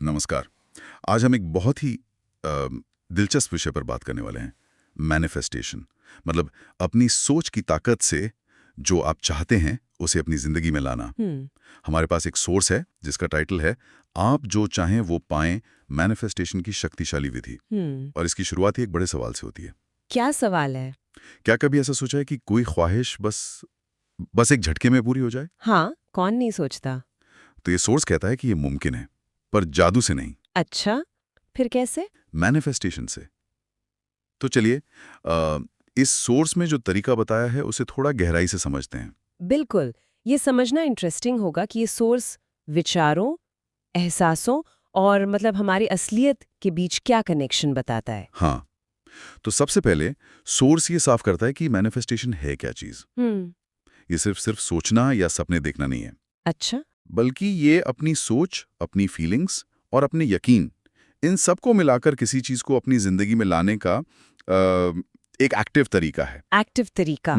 नमस्कार। आज हम एक बहुत ही दिलचस्प विषय पर बात करने वाले हैं, मैनिफेस्टेशन। मतलब अपनी सोच की ताकत से जो आप चाहते हैं उसे अपनी ज़िंदगी में लाना। हमारे पास एक सोर्स है जिसका टाइटल है आप जो चाहें वो पाएं, मैनिफेस्टेशन की शक्तिशाली विधि। और इसकी शुरुआत ही एक बड़े सवाल से होती है। क्या सवाल है? क्या कभी ऐसा सोचा है कि कोई ख्वाहिश बस एक झटके में पूरी हो जाए? हाँ, कौन नहीं सोचता। तो ये सोर्स कहता है कि ये मुमकिन है, पर जादू से नहीं, अच्छा, फिर कैसे? मैनिफेस्टेशन से। तो चलिए इस सोर्स में जो तरीका बताया है उसे थोड़ा गहराई से समझते हैं। बिल्कुल, ये समझना इंटरेस्टिंग होगा कि ये सोर्स विचारों, एहसासों और मतलब हमारी असलियत के बीच क्या कनेक्शन बताता है। हाँ, तो सबसे पहले सोर्स ये साफ करता है कि मैनिफेस्टेशन है क्या चीज। ये सिर्फ सोचना या सपने देखना नहीं है, अच्छा। बल्कि ये अपनी सोच, अपनी फीलिंग्स और अपने यकीन, इन सबको मिलाकर किसी चीज को अपनी जिंदगी में लाने का एक एक्टिव तरीका है। एक्टिव तरीका।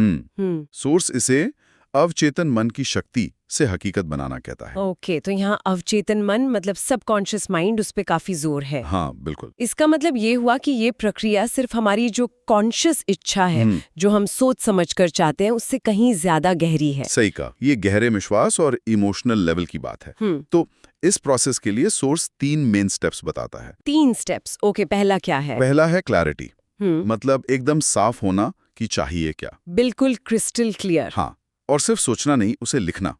सोर्स इसे अवचेतन मन की शक्ति से हकीकत बनाना कहता है। ओके, तो यहाँ अवचेतन मन मतलब सबकॉन्शियस माइंड, उस पे काफी जोर है। हाँ, बिल्कुल। इसका मतलब ये हुआ कि ये प्रक्रिया सिर्फ हमारी जो कॉन्शियस इच्छा है, जो हम सोच समझकर चाहते हैं, उससे कहीं ज्यादा गहरी है। सही कहा, ये गहरे विश्वास और इमोशनल लेवल की बात है। तो इस प्रोसेस के लिए सोर्स 3 मेन स्टेप्स बताता है। 3 स्टेप्स, ओके। पहला क्या है? पहला है क्लैरिटी, मतलब एकदम साफ होना कि चाहिए क्या। बिल्कुल क्रिस्टल क्लियर। हाँ, और सिर्फ सोचना नहीं, उसे लिखना।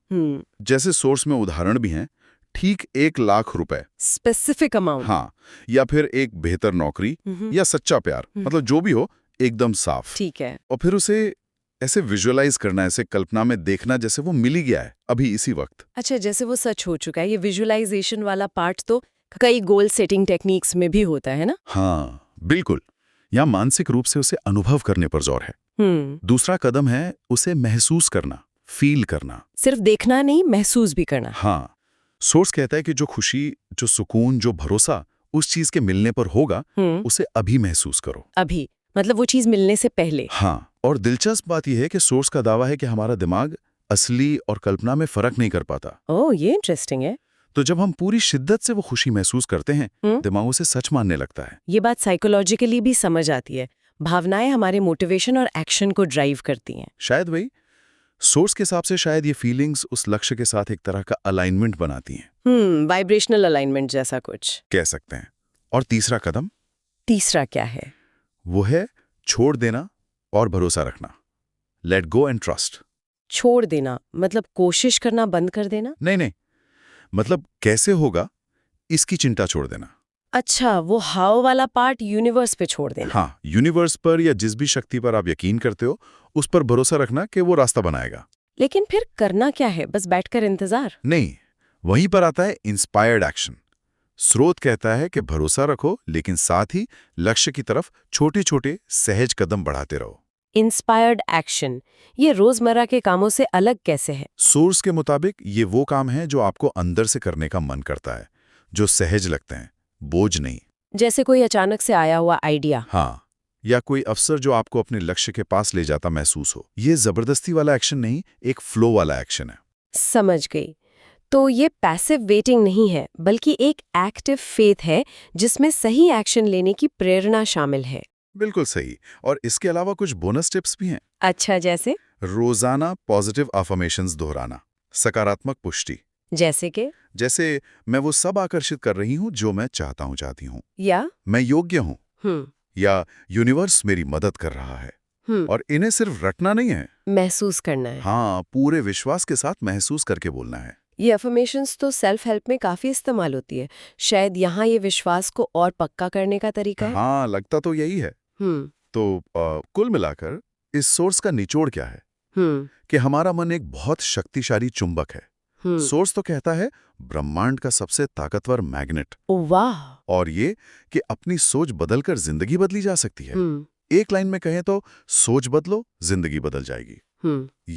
जैसे सोर्स में उदाहरण भी हैं, ठीक 1,00,000 रुपए, स्पेसिफिक अमाउंट। हाँ, या फिर एक बेहतर नौकरी या सच्चा प्यार, मतलब जो भी हो एकदम साफ। ठीक है। और फिर उसे ऐसे विजुअलाइज करना, ऐसे कल्पना में देखना जैसे वो मिल ही गया है अभी इसी वक्त। अच्छा, जैसे वो सच हो चुका है। ये विजुअलाइजेशन वाला पार्ट तो कई गोल सेटिंग टेक्निक्स में भी होता है ना? हाँ, बिल्कुल। या मानसिक रूप से उसे अनुभव करने पर जोर है। दूसरा कदम है उसे महसूस करना, फील करना। सिर्फ देखना नहीं, महसूस भी करना। हाँ, सोर्स कहता है कि जो खुशी, जो सुकून, जो भरोसा उस चीज के मिलने पर होगा, उसे अभी महसूस करो। अभी मतलब वो चीज मिलने से पहले। हाँ, और दिलचस्प बात यह है कि सोर्स का दावा है कि हमारा दिमाग असली और कल्पना में फर्क नहीं कर पाता। ओह, ये इंटरेस्टिंग है। तो जब हम पूरी शिद्दत से वो खुशी महसूस करते हैं, दिमाग उसे सच मानने लगता है। ये बात साइकोलॉजिकली भी समझ आती है। भावनाएं हमारे मोटिवेशन और एक्शन को ड्राइव करती हैं। शायद वही सोर्स के हिसाब से शायद ये फीलिंग्स उस लक्ष्य के साथ एक तरह का अलाइनमेंट बनाती हैं। वाइब्रेशनल अलाइनमेंट जैसा कुछ कह सकते हैं। और तीसरा कदम? तीसरा क्या है? वो है छोड़ देना और भरोसा रखना। Let go and trust. छोड़ देना मतलब कोशिश करना बंद कर देना? नहीं, मतलब कैसे होगा इसकी चिंता छोड़ देना। अच्छा, वो हाउ वाला पार्ट यूनिवर्स पे छोड़ देना। हाँ, यूनिवर्स पर या जिस भी शक्ति पर आप यकीन करते हो उस पर भरोसा रखना कि वो रास्ता बनाएगा। लेकिन फिर करना क्या है? बस बैठकर इंतजार? नहीं, वहीं पर आता है इंस्पायर्ड एक्शन। स्रोत कहता है कि भरोसा रखो, लेकिन साथ ही लक्ष्य की तरफ छोटे छोटे सहज कदम बढ़ाते रहो। इंस्पायर्ड एक्शन, ये रोजमर्रा के कामों से अलग कैसे है? सोर्स के मुताबिक ये वो काम है जो आपको अंदर से करने का मन करता है, जो सहज लगते हैं, बोझ नहीं। जैसे कोई अचानक से आया हुआ आइडिया। हाँ, या कोई अवसर जो आपको अपने लक्ष्य के पास ले जाता महसूस हो। ये जबरदस्ती वाला एक्शन नहीं, एक फ्लो वाला एक्शन है। समझ गई। तो ये पैसिव वेटिंग नहीं है, बल्कि एक एक्टिव फेथ है जिसमें सही एक्शन लेने की प्रेरणा शामिल है। बिल्कुल सही। और इसके अलावा कुछ बोनस टिप्स भी हैं। अच्छा, जैसे? रोजाना पॉजिटिव अफर्मेशंस दोहराना, सकारात्मक पुष्टि। जैसे मैं वो सब आकर्षित कर रही हूँ जो मैं चाहती हूँ, या मैं योग्य हूँ, या यूनिवर्स मेरी मदद कर रहा है। और इन्हें सिर्फ रटना नहीं है, महसूस करना है। हाँ, पूरे विश्वास के साथ महसूस करके बोलना है। ये अफर्मेशंस तो सेल्फ हेल्प में काफी इस्तेमाल होती है। शायद यहाँ ये विश्वास को और पक्का करने का तरीका है। हाँ, लगता तो यही है। तो कुल मिलाकर इस सोर्स का निचोड़ क्या है कि हमारा मन एक बहुत शक्तिशाली चुंबक है। सोर्स तो कहता है ब्रह्मांड का सबसे ताकतवर मैग्नेट। वाह! और ये कि अपनी सोच बदलकर जिंदगी बदली जा सकती है। एक लाइन में कहें तो सोच बदलो, जिंदगी बदल जाएगी।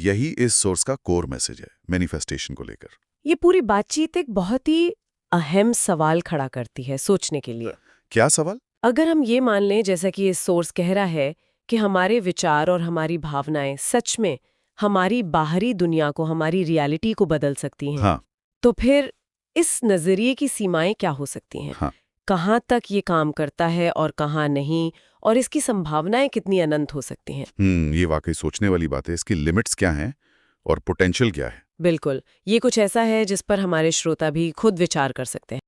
यही इस सोर्स का कोर मैसेज है मैनिफेस्टेशन को लेकर। ये पूरी बातचीत एक बहुत ही अहम सवाल खड़ा करती है सोचने के लिए। क्या सवाल? अगर हम ये मान लें, जैसा कि ये सोर्स कह रहा है, कि हमारे विचार और हमारी भावनाएं सच में हमारी बाहरी दुनिया को, हमारी रियलिटी को बदल सकती हैं, हाँ, तो फिर इस नजरिए की सीमाएं क्या हो सकती हैं? हाँ। कहाँ तक ये काम करता है और कहाँ नहीं, और इसकी संभावनाएं कितनी अनंत हो सकती हैं? ये वाकई सोचने वाली बात है। इसकी लिमिट्स क्या हैं और पोटेंशियल क्या है? बिल्कुल, ये कुछ ऐसा है जिस पर हमारे श्रोता भी खुद विचार कर सकते हैं।